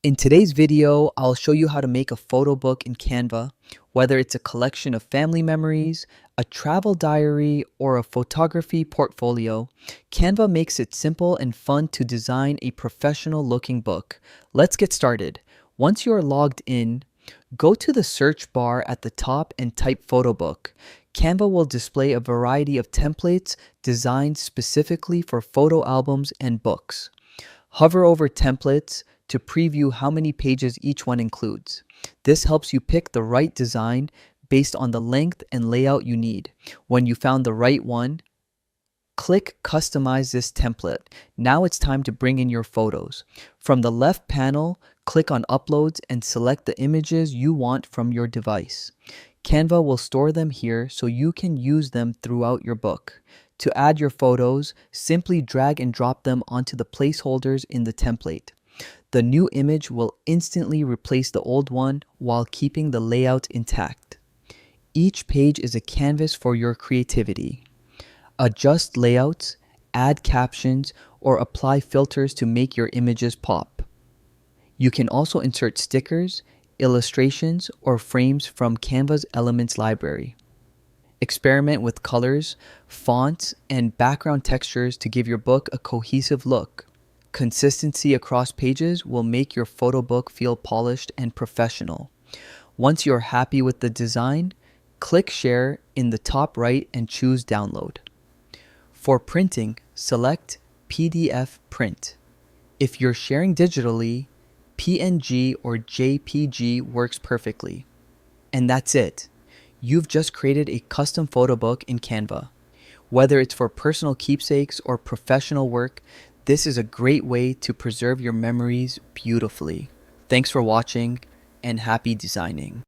In today's video, I'll show you how to make a photo book in Canva, whether it's a collection of family memories, a travel diary, or a photography portfolio. Canva makes it simple and fun to design a professional looking book. Let's get started. Once you are logged in, go to the search bar at the top and type photo book. Canva will display a variety of templates designed specifically for photo albums and books. Hover over templates to preview how many pages each one includes. This helps you pick the right design based on the length and layout you need. When you found the right one, click Customize this template. Now it's time to bring in your photos. From the left panel, click on Uploads and select the images you want from your device. Canva will store them here so you can use them throughout your book. To add your photos, simply drag and drop them onto the placeholders in the template. The new image will instantly replace the old one while keeping the layout intact. Each page is a canvas for your creativity. Adjust layouts, add captions, or apply filters to make your images pop. You can also insert stickers, illustrations, or frames from Canva's Elements library. Experiment with colors, fonts, and background textures to give your book a cohesive look. Consistency across pages will make your photo book feel polished and professional. Once you're happy with the design, click Share in the top right and choose Download. For printing, select PDF Print. If you're sharing digitally, PNG or JPG works perfectly. And that's it. You've just created a custom photo book in Canva. Whether it's for personal keepsakes or professional work, this is a great way to preserve your memories beautifully. Thanks for watching and happy designing.